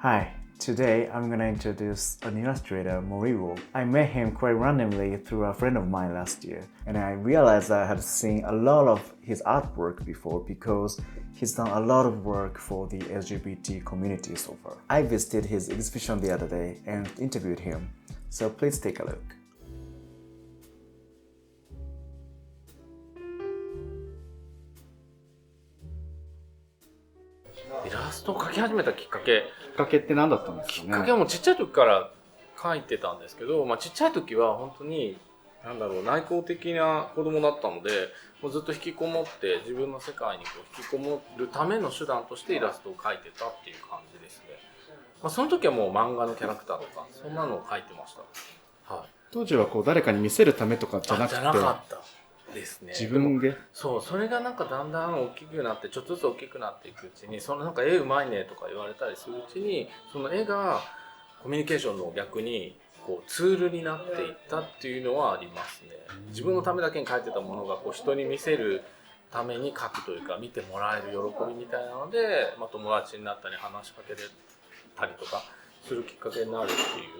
Hi, today I'm gonna introduce an illustrator, Moriwo. I met him quite randomly through a friend of mine last year, and I realized I had seen a lot of his artwork before because he's done a lot of work for the LGBT community so far. I visited his exhibition the other day and interviewed him, so please take a look. イラストを描き始めたきっかけって何だったんですかね。きっかけはもうちっちゃい時から描いてたんですけど、ちっちゃい時は本当に内向的な子供だったので、もうずっと引きこもって自分の世界に引きこもるための手段としてイラストを描いてたっていう感じですね。その時はもう漫画のキャラクターとかそんなのを描いてました。はい。当時は誰かに見せるためとかじゃなくて、じゃなかったですね。自分で。それがだんだん大きくなって、ちょっとずつ大きくなっていくうちに、絵うまいねとか言われたりするうちに、その絵がコミュニケーションの逆にツールになっていったっていうのはありますね。自分のためだけに描いてたものが人に見せるために描くというか、見てもらえる喜びみたいなので、友達になったり話しかけれたりとかするきっかけになるってい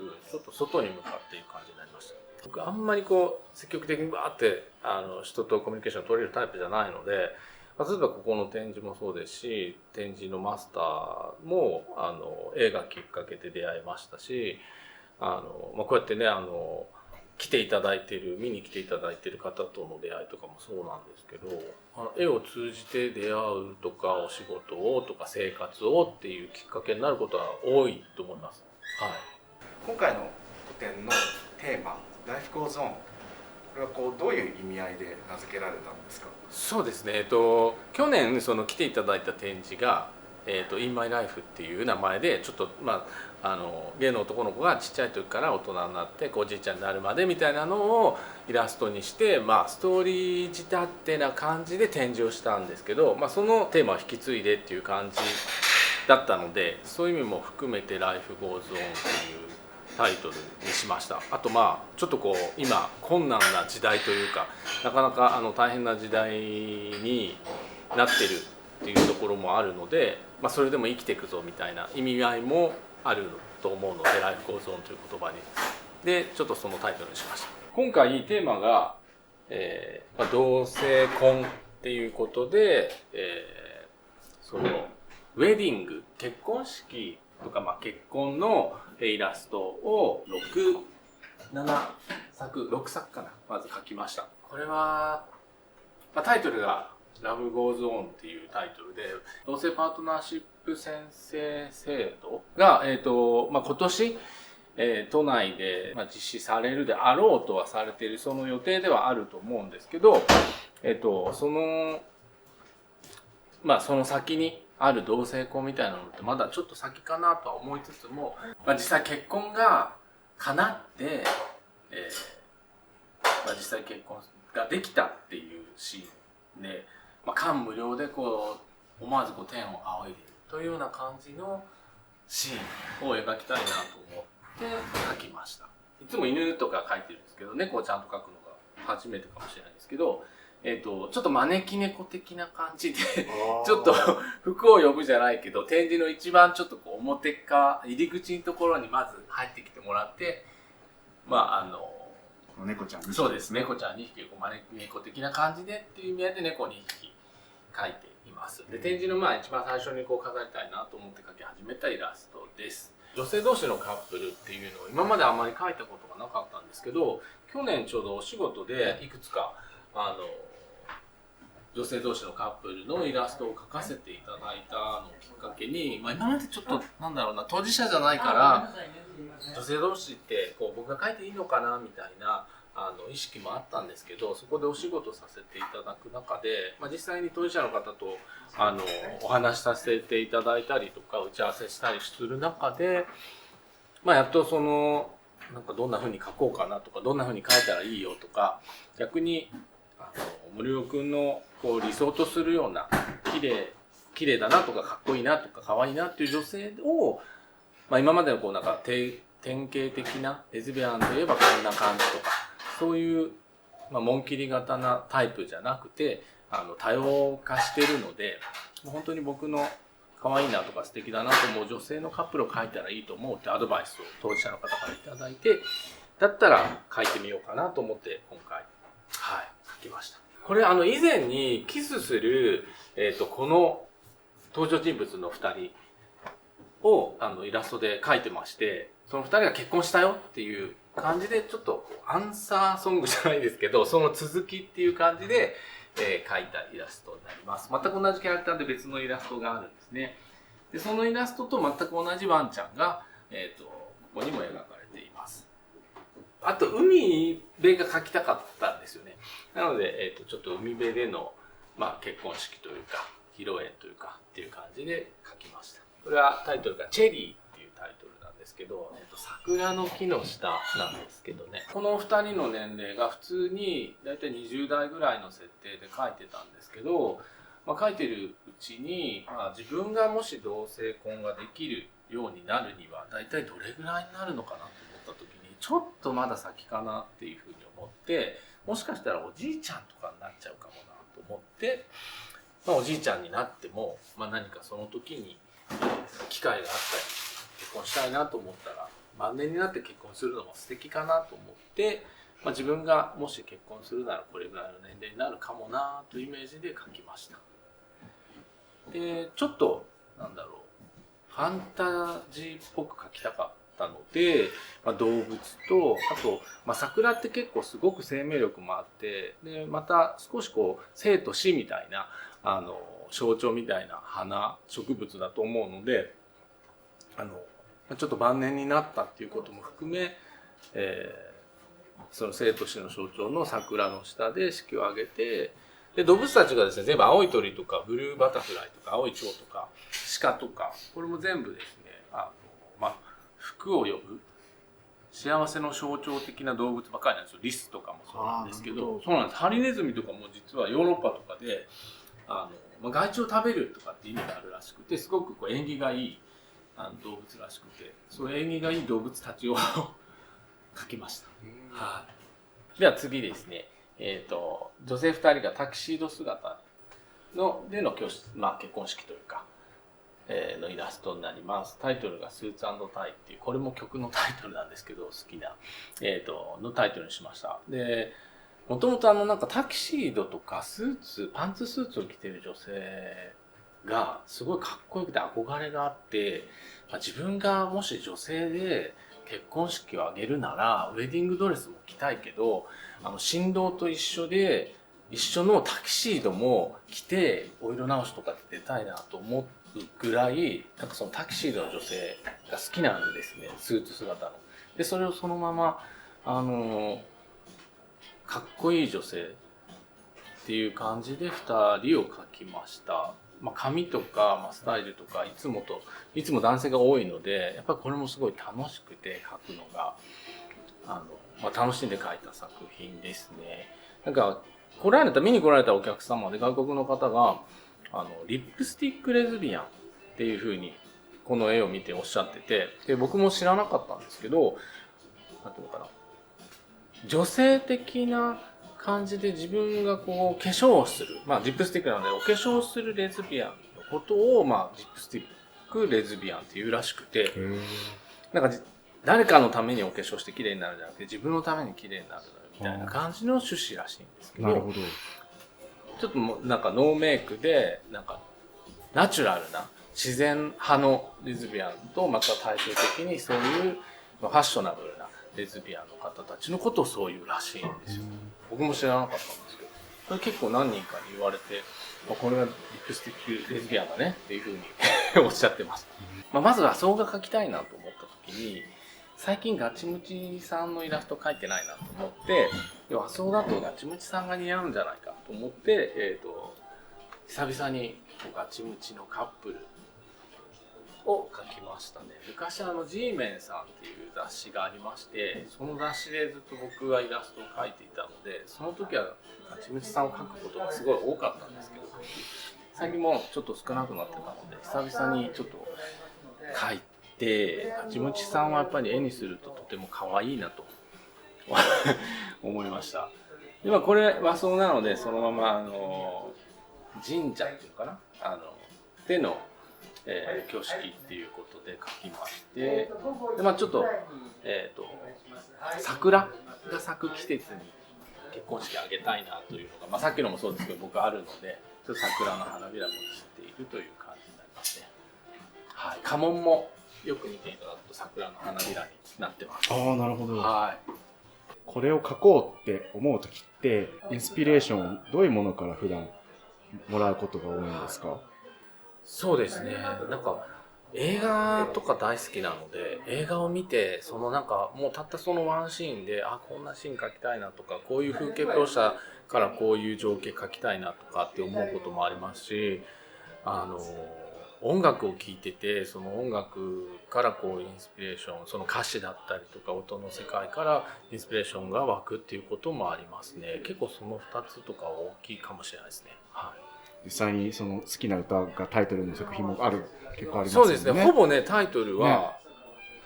う、ちょっと外に向かっていく感じになりました。僕あんまり積極的にバーって人とコミュニケーションを取れるタイプじゃないので、例えばここの展示もそうですし、展示のマスターも絵がきっかけで出会いましたし、こうやってね来ていただいている見に来ていただいている方との出会いとかもそうなんですけど、絵を通じて出会うとかお仕事をとか生活をっていうきっかけになることは多いと思います。はい。今回の個展のテーマライフゴーゾーン、これはどういう意味合いで名付けられたんですか。そうですね、去年来ていただいた展示がIn My Life っていう名前で、ちょっとゲイの男の子がちっちゃい時から大人になっておじいちゃんになるまでみたいなのをイラストにして、ストーリー仕立てな感じで展示をしたんですけど、そのテーマを引き継いでっていう感じだったので、そういう意味も含めて Life Goes On っていうタイトルにしました。あとちょっと今困難な時代というか、なかなか大変な時代になってるっていうところもあるので、それでも生きていくぞみたいな意味合いもあると思うので、ライフゴーゾーンという言葉にでちょっとそのタイトルにしました。今回テーマが、同性婚っていうことで、ウェディング結婚式とか、結婚のイラストを6作かな、まず描きました。これは、タイトルがラブゴーズオンっていうタイトルで、同性パートナーシップ宣誓制度が、今年、都内で実施されるであろうとはされている、その予定ではあると思うんですけど、その先にある同性婚みたいなのってまだちょっと先かなとは思いつつも、実際結婚が叶って、実際結婚ができたっていうシーンで、感無量で思わず天を仰いでいるというような感じのシーンを描きたいなと思って描きました。いつも犬とか描いてるんですけど、猫をちゃんと描くのが初めてかもしれないですけど、ちょっと招き猫的な感じでちょっと福を呼ぶじゃないけど、展示の一番ちょっと表か入り口のところにまず入ってきてもらって、猫ちゃん2匹、そうです、猫ちゃん2匹招き猫的な感じでっていう意味合いで猫2匹描いています。で、展示の一番最初に飾りたいなと思って描き始めたイラストです。女性同士のカップルっていうのを今まであまり描いたことがなかったんですけど、去年ちょうどお仕事でいくつか女性同士のカップルのイラストを描かせていただいたのをきっかけに、今までちょっと当事者じゃないから女性同士って僕が描いていいのかなみたいな意識もあったんですけど、そこでお仕事させていただく中で、実際に当事者の方とお話しさせていただいたりとか打ち合わせしたりする中で、やっとどんな風に描こうかなとか、どんな風に描いたらいいよとか、逆に森尾くんの理想とするような綺麗だなとかかっこいいなとか可愛いなっていう女性を、今までの典型的なレズビアンといえばこんな感じとか、そういう紋切り型なタイプじゃなくて多様化してるので、本当に僕の可愛いなとか素敵だなと思う女性のカップルを描いたらいいと思うってアドバイスを当事者の方からいただいて、だったら描いてみようかなと思って今回、描きました。これ以前にキスする、この登場人物の2人をイラストで描いてまして、その2人が結婚したよっていう感じで、ちょっとアンサーソングじゃないですけど、その続きっていう感じで、描いたイラストになります。全く同じキャラクターで別のイラストがあるんですね。でそのイラストと全く同じワンちゃんが、ここにも描かれています。あと海辺が描きたかったんですよね。なので、ちょっと海辺での、結婚式というか披露宴というかっていう感じで描きました。これはタイトルがチェリーっていうタイトルなんですけど、桜の木の下なんですけどね、この2人の年齢が普通にだいたい20代ぐらいの設定で描いてたんですけど、描いてるうちに、自分がもし同性婚ができるようになるにはだいたいどれぐらいになるのかなと思った時に、ちょっとまだ先かなっていうふうに思って、もしかしたらおじいちゃんとかになっちゃうかもなと思って、おじいちゃんになっても、何かその時に機会があったり結婚したいなと思ったら晩年になって結婚するのも素敵かなと思って、自分がもし結婚するならこれぐらいの年齢になるかもなというイメージで描きました。でちょっとファンタジーっぽく描きたかったので、動物とあと、桜って結構すごく生命力もあって、でまた少し生と死みたいな象徴みたいな花植物だと思うので、ちょっと晩年になったっていうことも含め、その生と死の象徴の桜の下で式を挙げて、で動物たちがですね、全部青い鳥とかブルーバタフライとか青い蝶とか鹿とか、これも全部ですね、福を呼ぶ幸せの象徴的な動物ばっかりなんですよ。リスとかもそうなんですけど、そうなんです。ハリネズミとかも実はヨーロッパとかで害虫を食べるとかって意味があるらしくて、すごく縁起がいい動物らしくて、そういう縁起がいい動物たちを描きました。では次ですね、女性2人がタキシード姿での結婚式というか、のイラストになります。タイトルがスーツ&タイっていう、これも曲のタイトルなんですけど、好きな、のタイトルにしました。でもともとタキシードとかパンツスーツを着てる女性がすごいかっこよくて憧れがあって、自分がもし女性で結婚式を挙げるならウェディングドレスも着たいけど、新郎と一緒のタキシードも着てお色直しとかで出たいなと思うぐらい、そのタキシードの女性が好きなんですね、スーツ姿の。でそれをそのままかっこいい女性っていう感じで2人を描きました。髪とか、スタイルとかいつも男性が多いので、やっぱりこれもすごい楽しくて描くのが楽しんで描いた作品ですね。見に来られたお客様で外国の方がリップスティックレズビアンっていう風にこの絵を見ておっしゃってて、で僕も知らなかったんですけど、なんていうのかな、女性的な感じで自分が化粧をする、リップスティックなのでお化粧するレズビアンのことを、リップスティックレズビアンっていうらしくて、誰かのためにお化粧して綺麗になるんじゃなくて自分のために綺麗になるみたいな感じの趣旨らしいんですけど、ちょっとノーメイクでナチュラルな自然派のレズビアンとまた対照的にそういうファッショナブルなレズビアンの方たちのことをそういうらしいんですよ。僕も知らなかったんですけど、これ結構何人かに言われて、これはリップスティックレズビアンだねっていうふうにおっしゃってます。まずはそうが描きたいなと思った時に、最近ガチムチさんのイラスト描いてないなと思って、和装だとガチムチさんが似合うんじゃないかと思って、久々にガチムチのカップルを描きましたね。昔Gメンさんっていう雑誌がありまして、その雑誌でずっと僕がイラストを描いていたので、その時はガチムチさんを描くことがすごい多かったんですけど、最近もちょっと少なくなってたので久々にちょっと描いて、ガチムチさんはやっぱり絵にするととても可愛いなと思いました。でこれ和装なのでそのまま神社っていうのかな、での挙式っていうことで書きまして、でまあ、ちょっと、桜が咲く季節に結婚式あげたいなというのが、まあ、さっきのもそうですけど僕あるので、ちょっと桜の花びらも散っているという感じになりますね。はい、家紋もよく見ていただくと桜の花びらになってます。ああ、なるほど。はい。これを書こうって思うときって、インスピレーションどういうものから普段もらうことが多いんですか？そうですね。なんか映画とか大好きなので、映画を見てそのなんかもうたったそのワンシーンで、あ、こんなシーン描きたいなとか、こういう風景描写からこういう情景描きたいなとかって思うこともありますし、音楽を聴いてて、その音楽からこうインスピレーション、その歌詞だったりとか音の世界からインスピレーションが湧くっていうこともありますね。結構その2つとか大きいかもしれないですね。はい。実際にその好きな歌がタイトルの作品も結構ありますよね。そうですね。ほぼねタイトルは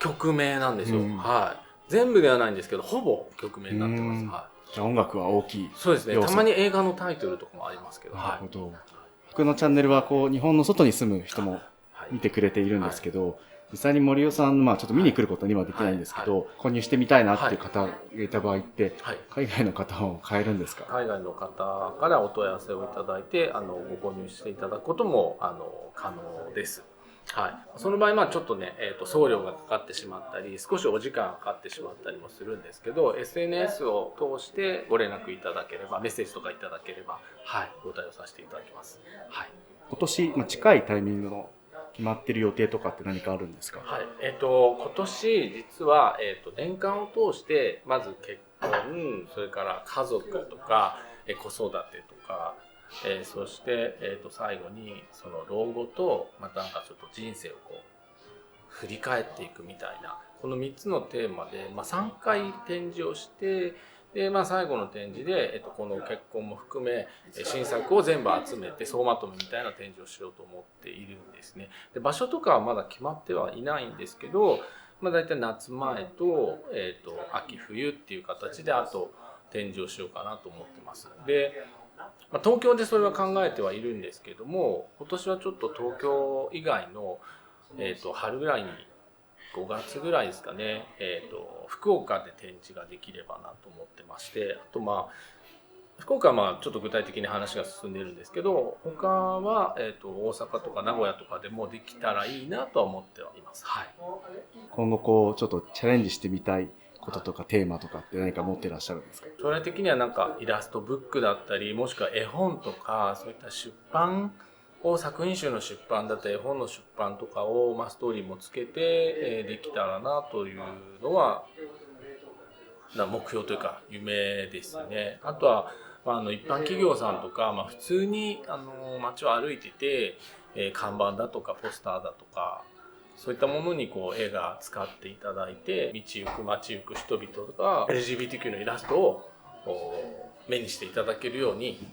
曲名なんですよ。はい。全部ではないんですけど、ほぼ曲名になってます。はい。じゃあ音楽は大きい。そうですね。たまに映画のタイトルとかもありますけど。なるほど。僕のチャンネルはこう日本の外に住む人も見てくれているんですけど、実際に森尾さん、まあちょっと見に来ることにはできないんですけど、購入してみたいなっていう方がいた場合って、海外の方も買えるんですか？海外の方からお問い合わせをいただいて、ご購入していただくことも可能です。はい、その場合、ちょっとね、送料がかかってしまったり、少しお時間がかかってしまったりもするんですけど、SNS を通してご連絡いただければ、メッセージとかいただければ、はい、ご対応させていただきます。はい、今年、近いタイミングの決まってる予定とかって何かあるんですか？はい、今年実は、年間を通してまず結婚、それから家族とか、子育てとか、そして、最後にその老後とまたなんかちょっと人生をこう振り返っていくみたいな、この3つのテーマで、3回展示をして、で最後の展示で、この結婚も含め新作を全部集めて総まとめみたいな展示をしようと思っているんですね。で場所とかはまだ決まってはいないんですけど、だいたい夏前と、秋冬っていう形であと展示をしようかなと思ってます。で東京でそれは考えてはいるんですけども、今年はちょっと東京以外の、春ぐらいに5月ぐらいですかね、福岡で展示ができればなと思ってまして、あと福岡はちょっと具体的に話が進んでいるんですけど、他は、大阪とか名古屋とかでもできたらいいなとは思ってはいます。はい、今後こうちょっとチャレンジしてみたいこととかテーマとかって何か持ってらっしゃるんですか？将来的にはなんかイラストブックだったり、もしくは絵本とか、そういった出版を、作品集の出版だったり絵本の出版とかを、ストーリーもつけて、できたらなというのは目標というか夢ですね。あとは、一般企業さんとか、普通に街を歩いてて、看板だとかポスターだとか、そういったものにこう絵が使っていただいて、道行く街行く人々とか LGBTQ のイラストを目にしていただけるように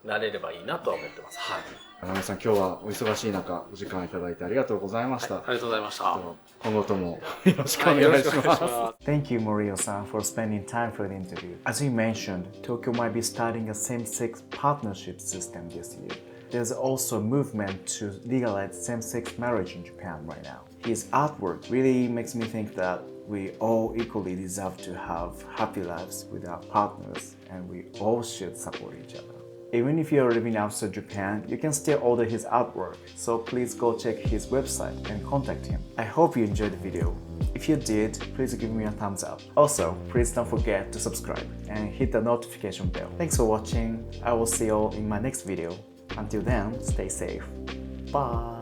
なれればいいなとは思ってます。はい。山根さん、今日はお忙しい中お時間いただいてありがとうございました。ありがとうございました。今後ともよろしくお願いします。Thank you, Morio-san, for spending time for the interview. As you mentioned, Tokyo might be starting a same-sex partnership system this year. There's also a movement to legalize same-sex marriage in Japan right now. His artwork really makes me think that we all equally deserve to have happy lives with our partners, and we all should support each other. Even if you're living outside Japan, you can still order his artwork, so please go check his website and contact him. I hope you enjoyed the video. If you did, please give me a thumbs up. Also, please don't forget to subscribe and hit the notification bell. Thanks for watching. I will see you all in my next video. Until then, stay safe. Bye!